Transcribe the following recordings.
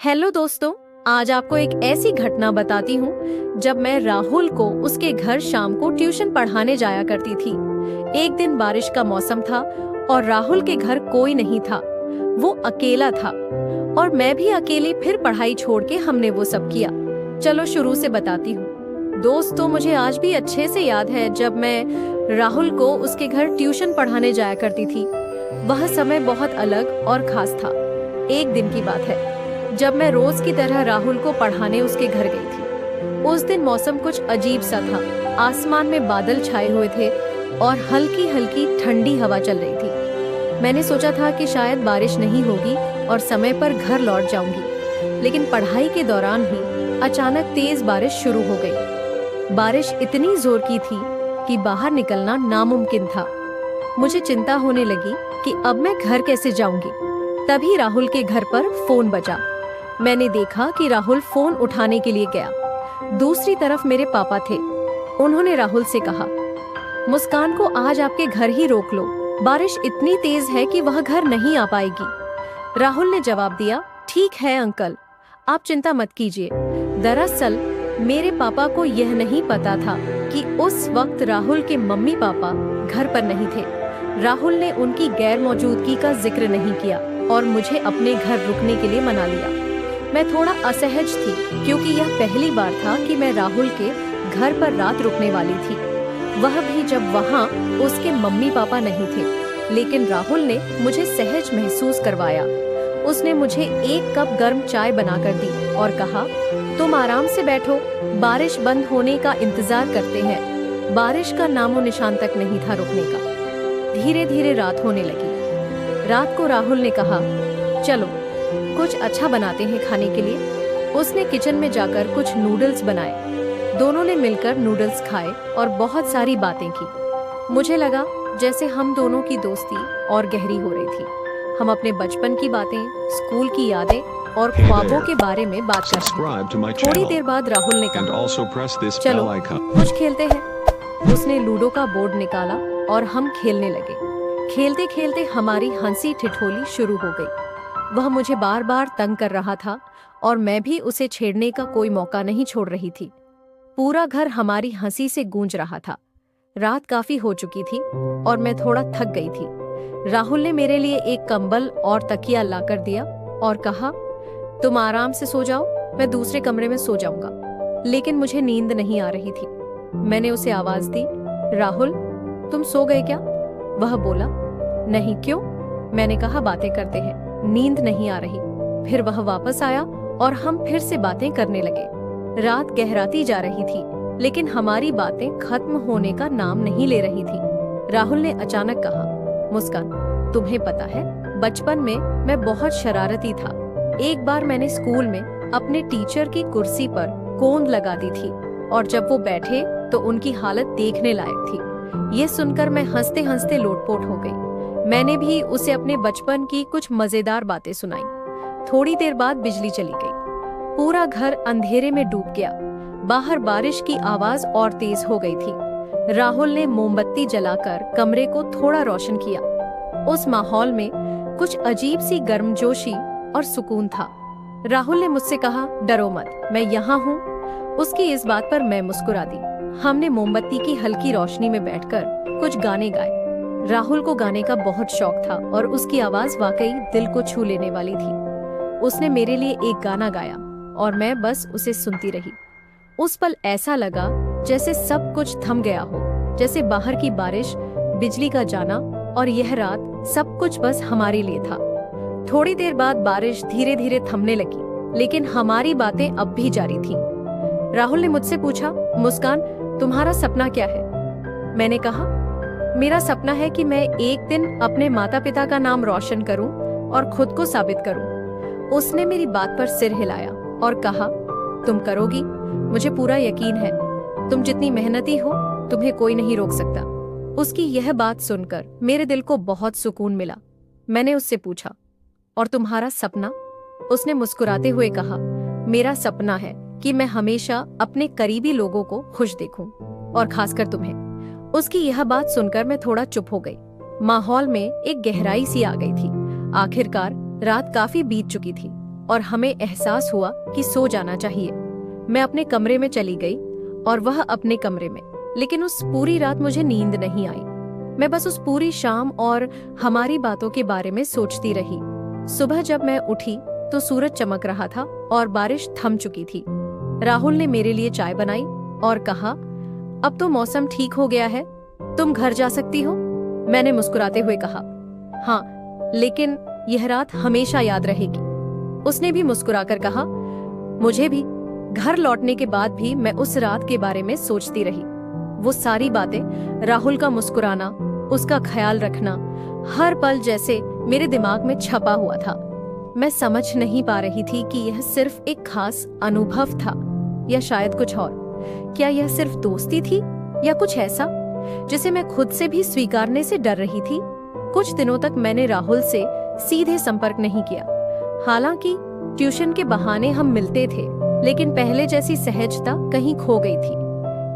Hello दोस्तों, आज आपको एक ऐसी घटना बताती हूँ जब मैं राहुल को उसके घर शाम को ट्यूशन पढ़ाने जाया करती थी। एक दिन बारिश का मौसम था और राहुल के घर कोई नहीं था। वो अकेला था और मैं भी अकेली। फिर पढ़ाई छोड़ के हमने वो सब किया। चलो शुरू से बताती हूँ। दोस्तों, मुझे आज भी अच्छे से याद है जब मैं राहुल को उसके घर ट्यूशन पढ़ाने जाया करती थी। वह समय बहुत अलग और खास था। एक दिन की बात है जब मैं रोज की तरह राहुल को पढ़ाने उसके घर गई थी। उस दिन मौसम कुछ अजीब सा था। आसमान में बादल छाए हुए थे और हल्की हल्की ठंडी हवा चल रही थी। मैंने सोचा था कि शायद बारिश नहीं होगी और समय पर घर लौट जाऊंगी, लेकिन पढ़ाई के दौरान ही अचानक तेज बारिश शुरू हो गई। बारिश इतनी जोर की थी कि बाहर निकलना नामुमकिन था। मुझे चिंता होने लगी कि अब मैं घर कैसे जाऊंगी। तभी राहुल के घर पर फोन बजा। मैंने देखा कि राहुल फोन उठाने के लिए गया। दूसरी तरफ मेरे पापा थे। उन्होंने राहुल से कहा, मुस्कान को आज आपके घर ही रोक लो, बारिश इतनी तेज है कि वह घर नहीं आ पाएगी। राहुल ने जवाब दिया, ठीक है अंकल, आप चिंता मत कीजिए। दरअसल मेरे पापा को यह नहीं पता था कि उस वक्त राहुल के मम्मी पापा घर पर नहीं थे। राहुल ने उनकी गैर मौजूदगी का जिक्र नहीं किया और मुझे अपने घर रुकने के लिए मना लिया। मैं थोड़ा असहज थी क्योंकि यह पहली बार था कि मैं राहुल के घर पर रात रुकने वाली थी, वह भी जब वहाँ उसके मम्मी पापा नहीं थे। लेकिन राहुल ने मुझे सहज महसूस करवाया। उसने मुझे एक कप गर्म चाय बनाकर दी और कहा, तुम आराम से बैठो, बारिश बंद होने का इंतजार करते हैं। बारिश का नामो निशान तक नहीं था रुकने का। धीरे धीरे रात होने लगी। रात को राहुल ने कहा, चलो कुछ अच्छा बनाते हैं खाने के लिए। उसने किचन में जाकर कुछ नूडल्स बनाए। दोनों ने मिलकर नूडल्स खाए और बहुत सारी बातें की। मुझे लगा जैसे हम दोनों की दोस्ती और गहरी हो रही थी। हम अपने बचपन की बातें, स्कूल की यादें और ख्वाबों के बारे में बात कर रहे थे। थोड़ी देर बाद राहुल ने कहा, चलो कुछ खेलते हैं। उसने लूडो का बोर्ड निकाला और हम खेलने लगे। खेलते खेलते हमारी हंसी ठिठोली शुरू हो गई। वह मुझे बार बार तंग कर रहा था और मैं भी उसे छेड़ने का कोई मौका नहीं छोड़ रही थी। पूरा घर हमारी हंसी से गूंज रहा था। रात काफी हो चुकी थी और मैं थोड़ा थक गई थी। राहुल ने मेरे लिए एक कंबल और तकिया लाकर दिया और कहा, तुम आराम से सो जाओ, मैं दूसरे कमरे में सो जाऊंगा। लेकिन मुझे नींद नहीं आ रही थी। मैंने उसे आवाज दी, राहुल तुम सो गए क्या? वह बोला, नहीं, क्यों? मैंने कहा, बातें करते हैं, नींद नहीं आ रही। फिर वह वापस आया और हम फिर से बातें करने लगे। रात गहराती जा रही थी, लेकिन हमारी बातें खत्म होने का नाम नहीं ले रही थी। राहुल ने अचानक कहा, मुस्कान, तुम्हें पता है बचपन में मैं बहुत शरारती था। एक बार मैंने स्कूल में अपने टीचर की कुर्सी पर गोंद लगा दी थी और जब वो बैठे तो उनकी हालत देखने लायक थी। ये सुनकर मैं हंसते हंसते लोटपोट हो गई। मैंने भी उसे अपने बचपन की कुछ मजेदार बातें सुनाई। थोड़ी देर बाद बिजली चली गई। पूरा घर अंधेरे में डूब गया। बाहर बारिश की आवाज और तेज हो गई थी। राहुल ने मोमबत्ती जलाकर कमरे को थोड़ा रोशन किया। उस माहौल में कुछ अजीब सी गर्मजोशी और सुकून था। राहुल ने मुझसे कहा, डरो मत, मैं यहाँ हूँ। उसकी इस बात पर मैं मुस्कुरा दी। हमने मोमबत्ती की हल्की रोशनी में बैठकर कुछ गाने गाए। राहुल को गाने का बहुत शौक था और उसकी आवाज वाकई दिल को छू लेने वाली थी। उसने मेरे लिए एक गाना गाया और मैं बस उसे सुनती रही। उस पल ऐसा लगा जैसे सब कुछ थम गया हो, जैसे बाहर की बारिश, बिजली का जाना और यह रात, सब कुछ बस हमारे लिए था। थोड़ी देर बाद बारिश धीरे धीरे थमने लगी, लेकिन हमारी बातें अब भी जारी थी। राहुल ने मुझसे पूछा, मुस्कान, तुम्हारा सपना क्या है? मैंने कहा, मेरा सपना है कि मैं एक दिन अपने माता पिता का नाम रोशन करूं और खुद को साबित करूं। उसने मेरी बात पर सिर हिलाया और कहा, तुम करोगी, मुझे पूरा यकीन है। तुम जितनी मेहनती हो, तुम्हें कोई नहीं रोक सकता। उसकी यह बात सुनकर मेरे दिल को बहुत सुकून मिला। मैंने उससे पूछा, और तुम्हारा सपना? उसने मुस्कुराते हुए कहा, मेरा सपना है कि मैं हमेशा अपने करीबी लोगों को खुश देखूं और खासकर तुम्हें। उसकी यह बात सुनकर मैं थोड़ा चुप हो गई। माहौल में एक गहराई सी आ गई थी। आखिरकार रात काफी बीत चुकी थी और हमें एहसास हुआ कि सो जाना चाहिए। मैं अपने कमरे में चली गई और वह अपने कमरे में, लेकिन उस पूरी रात मुझे नींद नहीं आई। मैं बस उस पूरी शाम और हमारी बातों के बारे में सोचती रही। सुबह जब मैं उठी तो सूरज चमक रहा था और बारिश थम चुकी थी। राहुल ने मेरे लिए चाय बनाई और कहा, अब तो मौसम ठीक हो गया है, तुम घर जा सकती हो। मैंने मुस्कुराते हुए कहा, हाँ, लेकिन यह रात हमेशा याद रहेगी। उसने भी मुस्कुराकर कहा, मुझे भी। घर लौटने के बाद भी मैं उस रात के बारे में सोचती रही। वो सारी बातें, राहुल का मुस्कुराना, उसका ख्याल रखना, हर पल जैसे मेरे दिमाग में छपा हुआ था। मैं समझ नहीं पा रही थी कि यह सिर्फ एक खास अनुभव था या शायद कुछ और। क्या यह सिर्फ दोस्ती थी या कुछ ऐसा जिसे मैं खुद से भी स्वीकारने से डर रही थी। कुछ दिनों तक मैंने राहुल से सीधे संपर्क नहीं किया। हालांकि ट्यूशन के बहाने हम मिलते थे, लेकिन पहले जैसी सहजता कहीं खो गई थी।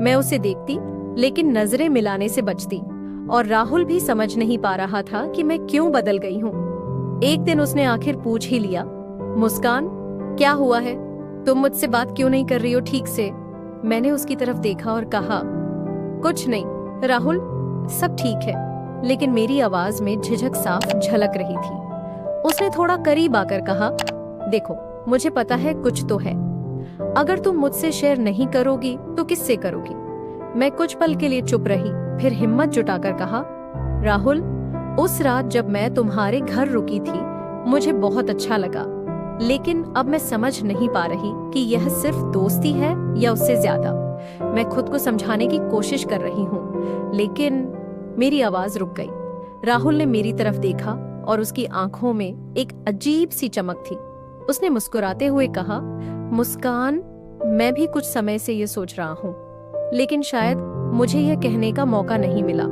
मैं उसे देखती लेकिन नजरें मिलाने से बचती, और राहुल भी समझ नहीं पा रहा था कि मैं क्यों बदल गई हूँ। एक दिन उसने आखिर पूछ ही लिया, मुस्कान, क्या हुआ है? तुम मुझसे बात क्यों नहीं कर रही हो ठीक से? मैंने उसकी तरफ देखा और कहा, कुछ नहीं राहुल, सब ठीक है। लेकिन मेरी आवाज में झिझक साफ झलक रही थी। उसने थोड़ा करीब आकर कहा, देखो, मुझे पता है कुछ तो है। अगर तुम मुझसे शेयर नहीं करोगी तो किससे करोगी? मैं कुछ पल के लिए चुप रही, फिर हिम्मत जुटाकर कहा, राहुल, उस रात जब मैं तुम्हारे घर रुकी थी मुझे बहुत अच्छा लगा, लेकिन अब मैं समझ नहीं पा रही कि यह सिर्फ दोस्ती है या उससे ज्यादा। मैं खुद को समझाने की कोशिश कर रही हूँ, लेकिन मेरी आवाज रुक गई। राहुल ने मेरी तरफ देखा और उसकी आंखों में एक अजीब सी चमक थी। उसने मुस्कुराते हुए कहा, मुस्कान, मैं भी कुछ समय से ये सोच रहा हूँ, लेकिन शायद मुझे यह कहने का मौका नहीं मिला।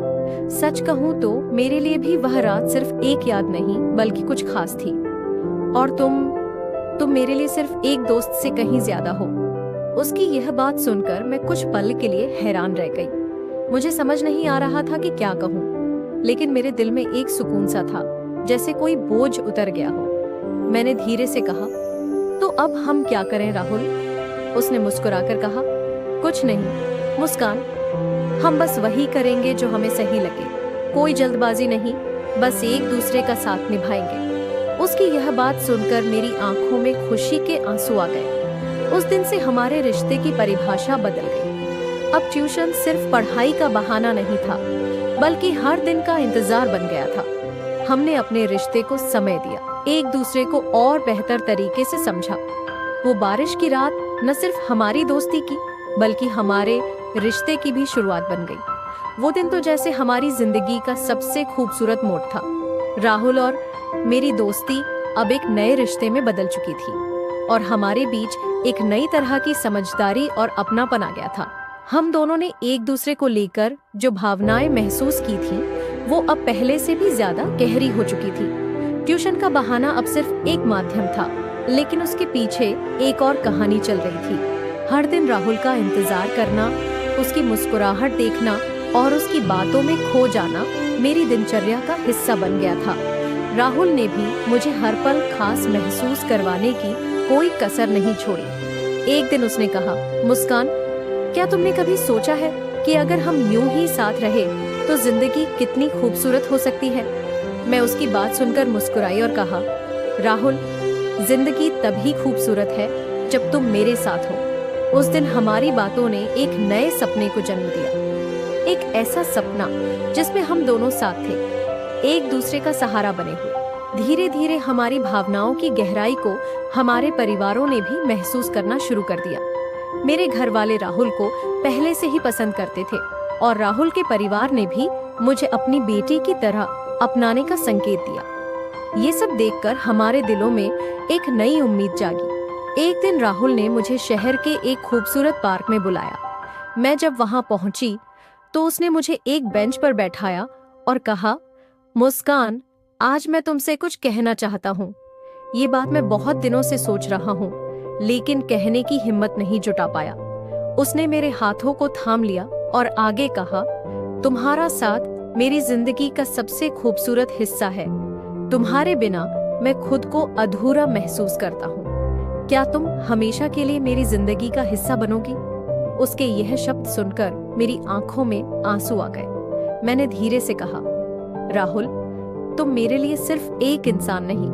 सच कहूँ तो मेरे लिए भी वह रात सिर्फ एक याद नहीं बल्कि कुछ खास थी, और तुम मेरे लिए सिर्फ एक दोस्त से कहीं ज्यादा हो। उसकी यह बात सुनकर मैं कुछ पल के लिए हैरान रह गई। मुझे समझ नहीं आ रहा था कि क्या कहूँ, लेकिन मेरे दिल में एक सुकून सा था, जैसे कोई बोझ उतर गया हो। मैंने धीरे से कहा, तो अब हम क्या करें राहुल? उसने मुस्कुराकर कहा, कुछ नहीं मुस्कान, हम बस वही करेंगे जो हमें सही लगे। कोई जल्दबाजी नहीं, बस एक दूसरे का साथ निभाएंगे। उसकी यह बात सुनकर मेरी आंखों में खुशी के आंसू आ गए। उस दिन से हमारे रिश्ते की परिभाषा बदल गई। अब ट्यूशन सिर्फ पढ़ाई का बहाना नहीं था, बल्कि हर दिन का इंतजार बन गया था। हमने अपने रिश्ते को समय दिया, एक दूसरे को और बेहतर तरीके से समझा। वो बारिश की रात न सिर्फ हमारी दोस्ती की, बल्कि हमारे रिश्ते की भी शुरुआत बन गई। वो दिन तो जैसे हमारी जिंदगी का सबसे खूबसूरत मोड़ था। राहुल और मेरी दोस्ती अब एक नए रिश्ते में बदल चुकी थी, और हमारे बीच एक नई तरह की समझदारी और अपनापन आ गया था। हम दोनों ने एक दूसरे को लेकर जो भावनाएं महसूस की थी, वो अब पहले से भी ज्यादा गहरी हो चुकी थी। ट्यूशन का बहाना अब सिर्फ एक माध्यम था, लेकिन उसके पीछे एक और कहानी चल रही थी। हर दिन राहुल का इंतजार करना, उसकी मुस्कुराहट देखना और उसकी बातों में खो जाना मेरी दिनचर्या का हिस्सा बन गया था। राहुल ने भी मुझे हर पल खास महसूस करवाने की कोई कसर नहीं छोड़ी। एक दिन उसने कहा, मुस्कान, क्या तुमने कभी सोचा है कि अगर हम यूं ही साथ रहे तो जिंदगी कितनी खूबसूरत हो सकती है? मैं उसकी बात सुनकर मुस्कुराई और कहा, राहुल, जिंदगी तभी खूबसूरत है जब तुम मेरे साथ हो। उस दिन हमारी बातों ने एक नए सपने को जन्म दिया, एक ऐसा सपना जिसमें हम दोनों साथ थे, एक दूसरे का सहारा बने हुए। धीरे धीरे हमारी भावनाओं की गहराई को हमारे परिवारों ने भी महसूस करना शुरू कर दिया। मेरे घर वाले राहुल को पहले से ही पसंद करते थे, और राहुल के परिवार ने भी मुझे अपनी बेटी की तरह अपनाने का संकेत दिया। ये सब देखकर हमारे दिलों में एक नई उम्मीद जागी। एक दिन राहुल ने मुझे शहर के एक खूबसूरत पार्क में बुलाया। मैं जब वहां पहुंची तो उसने मुझे एक बेंच पर बैठाया और कहा, मुस्कान, आज मैं तुमसे कुछ कहना चाहता हूँ। ये बात मैं बहुत दिनों से सोच रहा हूँ, लेकिन कहने की हिम्मत नहीं जुटा पाया। उसने मेरे हाथों को थाम लिया और आगे कहा, तुम्हारा साथ मेरी जिंदगी का सबसे खूबसूरत हिस्सा है। तुम्हारे बिना मैं खुद को अधूरा महसूस करता हूँ। क्या तुम हमेशा के लिए मेरी जिंदगी का हिस्सा बनोगी? उसके यह शब्द सुनकर मेरी आंखों में आंसू आ गए। मैंने धीरे से कहा, राहुल, तुम मेरे लिए सिर्फ एक इंसान नहीं,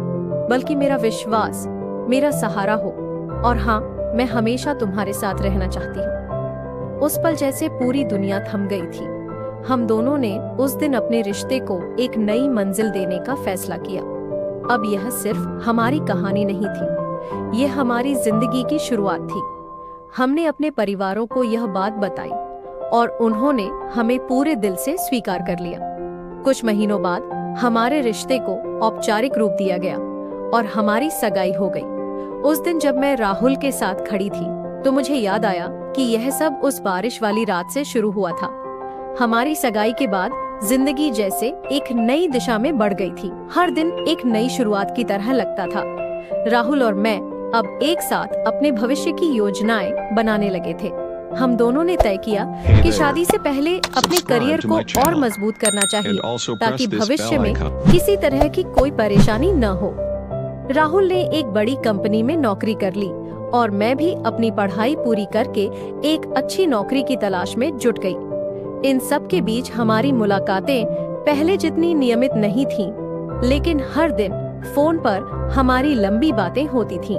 बल्कि मेरा विश्वास, मेरा सहारा हो, और हाँ, मैं हमेशा तुम्हारे साथ रहना चाहती हूँ। उस पल जैसे पूरी दुनिया थम गई थी। हम दोनों ने उस दिन अपने रिश्ते को एक नई मंजिल देने का फैसला किया। अब यह सिर्फ हमारी कहानी नहीं थी, ये हमारी जिंदगी की शुरुआत थी। हमने अपने परिवारों को यह बात बताई और उन्होंने हमें पूरे दिल से स्वीकार कर लिया। कुछ महीनों बाद हमारे रिश्ते को औपचारिक रूप दिया गया और हमारी सगाई हो गई। उस दिन जब मैं राहुल के साथ खड़ी थी तो मुझे याद आया कि यह सब उस बारिश वाली रात से शुरू हुआ था। हमारी सगाई के बाद जिंदगी जैसे एक नई दिशा में बढ़ गई थी। हर दिन एक नई शुरुआत की तरह लगता था। राहुल और मैं अब एक साथ अपने भविष्य की योजनाएं बनाने लगे थे। हम दोनों ने तय किया कि शादी से पहले अपने करियर को और मजबूत करना चाहिए, ताकि भविष्य में किसी तरह की कोई परेशानी न हो। राहुल ने एक बड़ी कंपनी में नौकरी कर ली और मैं भी अपनी पढ़ाई पूरी करके एक अच्छी नौकरी की तलाश में जुट गई। इन सब के बीच हमारी मुलाकातें पहले जितनी नियमित नहीं थीं, लेकिन हर दिन फोन पर हमारी लंबी बातें होती थीं।